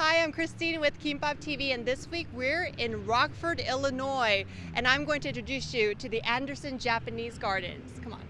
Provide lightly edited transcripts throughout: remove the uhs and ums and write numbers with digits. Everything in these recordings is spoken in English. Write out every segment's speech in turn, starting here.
Hi, I'm Christine with kimboptv, and this week we're in Rockford, Illinois, and I'm going to introduce you to the Anderson Japanese Gardens. Come on.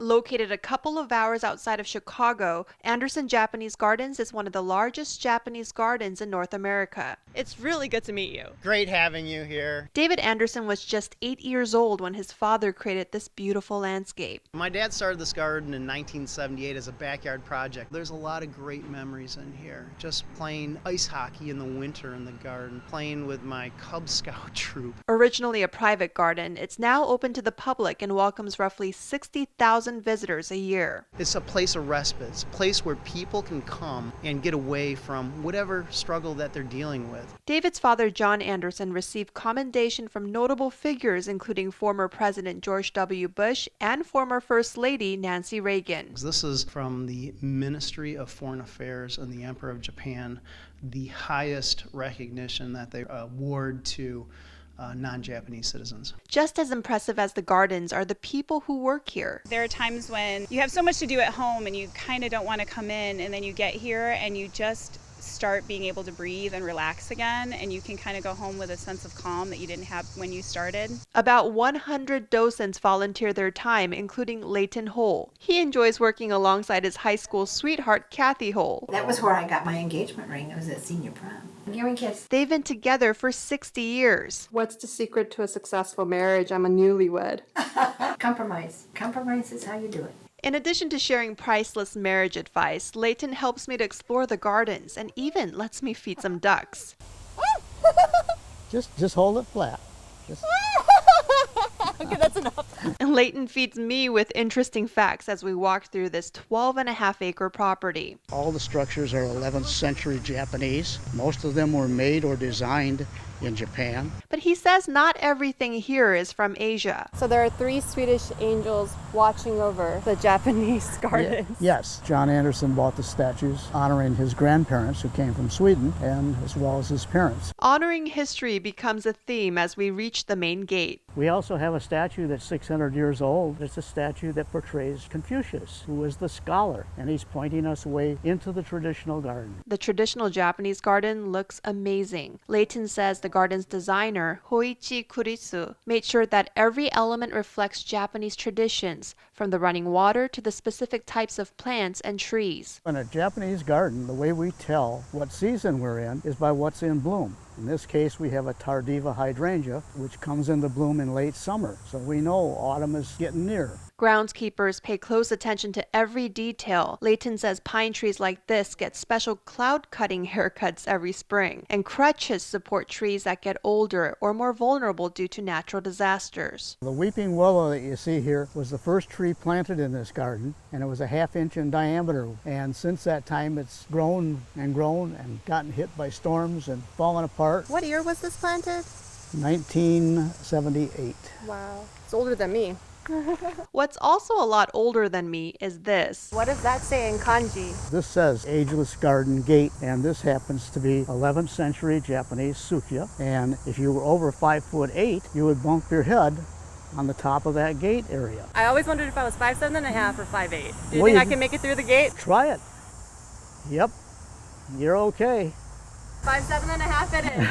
Located a couple of hours outside of Chicago, Anderson Japanese Gardens is one of the largest Japanese gardens in North America. It's really good to meet you. Great having you here. David Anderson was just 8 years old when his father created this beautiful landscape. My dad started this garden in 1978 as a backyard project. There's a lot of great memories in here. Just playing ice hockey in the winter in the garden, playing with my Cub Scout troop. Originally a private garden, it's now open to the public and welcomes roughly 60,000 visitors a year. It's a place of respite. It's a place where people can come and get away from whatever struggle that they're dealing with. David's father, John Anderson, received commendation from notable figures including former President George W. Bush and former First Lady Nancy Reagan. This is from the Ministry of Foreign Affairs and the Emperor of Japan, the highest recognition that they award to non-Japanese citizens. Just as impressive as the gardens are the people who work here. There are times when you have so much to do at home and you kind of don't want to come in, and then you get here and you just start being able to breathe and relax again, and you can kind of go home with a sense of calm that you didn't have when you started. About 100 docents volunteer their time, including Leighton Hoel. He enjoys working alongside his high school sweetheart, Kathy Hoel. That was where I got my engagement ring. It was at senior prom. Giving kiss. They've been together for 60 years. What's the secret to a successful marriage? I'm a newlywed. Compromise. Compromise is how you do it. In addition to sharing priceless marriage advice, Leighton helps me to explore the gardens and even lets me feed some ducks. Just hold it flat. Okay, that's enough. And Leighton feeds me with interesting facts as we walk through this 12.5-acre property. All the structures are 11th century Japanese. Most of them were made or designed in Japan. But he says not everything here is from Asia. So there are 3 Swedish angels watching over the Japanese gardens. Yes, John Anderson bought the statues honoring his grandparents who came from Sweden, and as well as his parents. Honoring history becomes a theme as we reach the main gate. We also have a statue that's 600 years old. It's a statue that portrays Confucius, who was the scholar, and he's pointing us way into the traditional garden. The traditional Japanese garden looks amazing. Leighton says the garden's designer, Hoichi Kurisu, made sure that every element reflects Japanese traditions, from the running water to the specific types of plants and trees. In a Japanese garden, the way we tell what season we're in is by what's in bloom. In this case, we have a tardiva hydrangea, which comes into bloom in late summer, so we know autumn is getting near. Groundskeepers pay close attention to every detail. Leighton says pine trees like this get special cloud cutting haircuts every spring, and crutches support trees that get older or more vulnerable due to natural disasters. The weeping willow that you see here was the first tree planted in this garden, and it was a 1/2 inch in diameter. And since that time, it's grown and gotten hit by storms and fallen apart. What year was this planted? 1978. Wow. It's older than me. What's also a lot older than me is this. What does that say in kanji? This says Ageless Garden Gate, and this happens to be 11th century Japanese sukia. And if you were over 5'8", you would bump your head on the top of that gate area. I always wondered if I was 5'7.5" or 5'8". Do you Well, think I can make it through the gate? Try it. Yep, you're okay. 5'7.5" it is.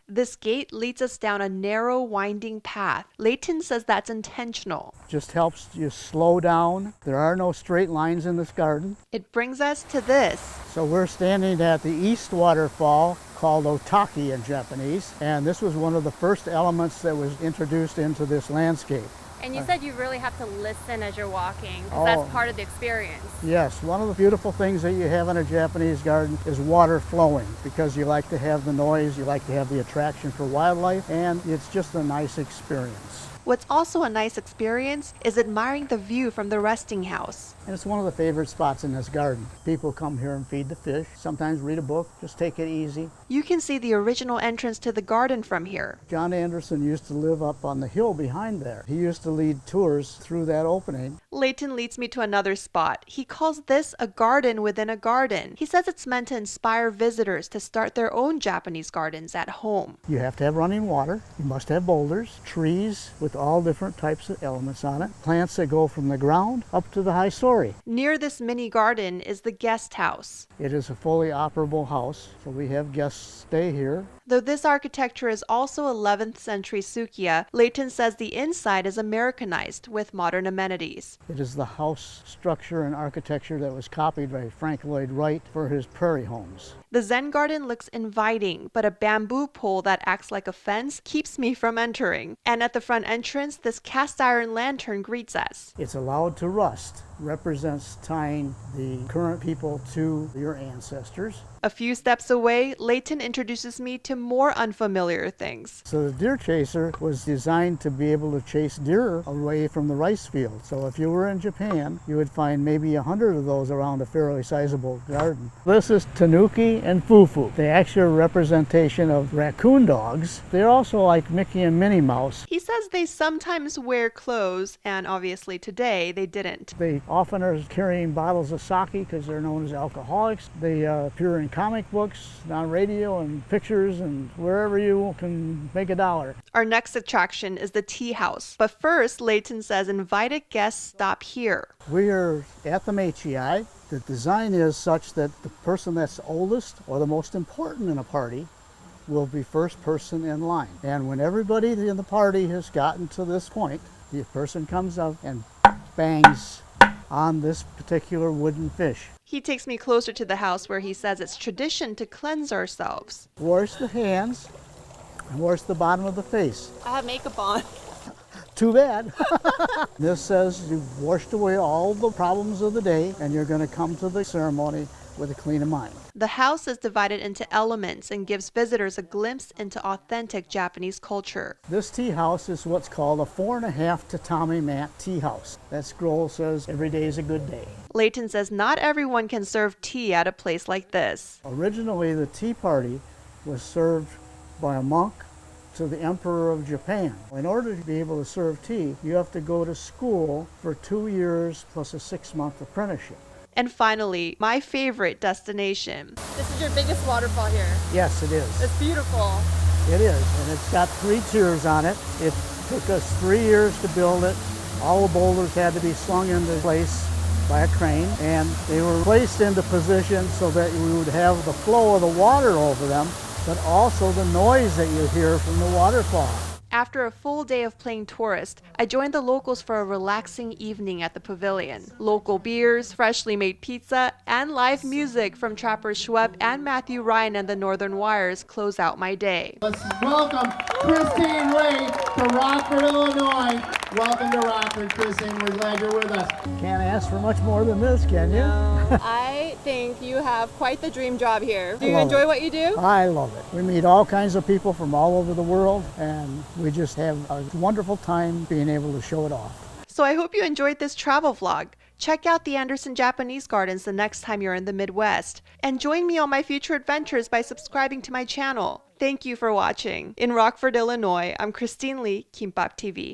This gate leads us down a narrow, winding path. Leighton says that's intentional. Just helps you slow down. There are no straight lines in this garden. It brings us to this. So we're standing at the east waterfall, called Otaki in Japanese, and this was one of the first elements that was introduced into this landscape. And you said you really have to listen as you're walking, because Oh. that's part of the experience. Yes, one of the beautiful things that you have in a Japanese garden is water flowing, because you like to have the noise, you like to have the attraction for wildlife, and it's just a nice experience. What's also a nice experience is admiring the view from the resting house. And it's one of the favorite spots in this garden. People come here and feed the fish, sometimes read a book, just take it easy. You can see the original entrance to the garden from here. John Anderson used to live up on the hill behind there. He used to lead tours through that opening. Leighton leads me to another spot. He calls this a garden within a garden. He says it's meant to inspire visitors to start their own Japanese gardens at home. You have to have running water, you must have boulders, trees with all different types of elements on it, plants that go from the ground up to the high story. Near this mini garden is the guest house. It is a fully operable house, so we have guests stay here. Though this architecture is also 11th century Sukiya, Leighton says the inside is Americanized with modern amenities. It is the house structure and architecture that was copied by Frank Lloyd Wright for his prairie homes. The Zen garden looks inviting, but a bamboo pole that acts like a fence keeps me from entering. And at the front entrance, this cast iron lantern greets us. It's allowed to rust, represents tying the current people to your ancestors. A few steps away, Leighton introduces me to more unfamiliar things. So the deer chaser was designed to be able to chase deer away from the rice field. So if you were in Japan, you would find maybe 100 of those around a fairly sizable garden. This is Tanuki and Fufu, the actual representation of raccoon dogs. They're also like Mickey and Minnie Mouse. He says they sometimes wear clothes, and obviously today they didn't. They often are carrying bottles of sake because they're known as alcoholics. They appear in comic books, on radio and pictures, and wherever you can make a dollar. Our next attraction is the tea house. But first, Leighton says invited guests stop here. We are at the Meichi. The design is such that the person that's oldest or the most important in a party will be first person in line. And when everybody in the party has gotten to this point, the person comes up and bangs on this particular wooden fish. He takes me closer to the house where he says it's tradition to cleanse ourselves. Wash the hands and wash the bottom of the face. I have makeup on. Too bad. This says you've washed away all the problems of the day and you're going to come to the ceremony with a clean mind. The house is divided into elements and gives visitors a glimpse into authentic Japanese culture. This tea house is what's called a 4.5 tatami mat tea house. That scroll says every day is a good day. Leighton says not everyone can serve tea at a place like this. Originally, the tea party was served by a monk to the Emperor of Japan. In order to be able to serve tea, you have to go to school for 2 years plus a 6-month apprenticeship. And finally, my favorite destination. This is your biggest waterfall here. Yes, it is. It's beautiful. It is, and it's got 3 tiers on it. It took us 3 years to build it. All the boulders had to be slung into place by a crane, and they were placed into position so that we would have the flow of the water over them, but also the noise that you hear from the waterfall. After a full day of playing tourist, I joined the locals for a relaxing evening at the pavilion. Local beers, freshly made pizza, and live music from trappers Schweb and Matthew Ryan and the Northern Wires close out my day. Let's welcome Christine Ray to Rockford, Illinois. Welcome to Rockford, Christine. We're glad you're with us. Can't ask for much more than this, can you? I think you have quite the dream job here. Do I you love enjoy it. what you do? I love it. We meet all kinds of people from all over the world, and we just have a wonderful time being able to show it off. So I hope you enjoyed this travel vlog. Check out the Anderson Japanese Gardens the next time you're in the Midwest. And join me on my future adventures by subscribing to my channel. Thank you for watching. In Rockford, Illinois, I'm Christine Lee, kimboptv.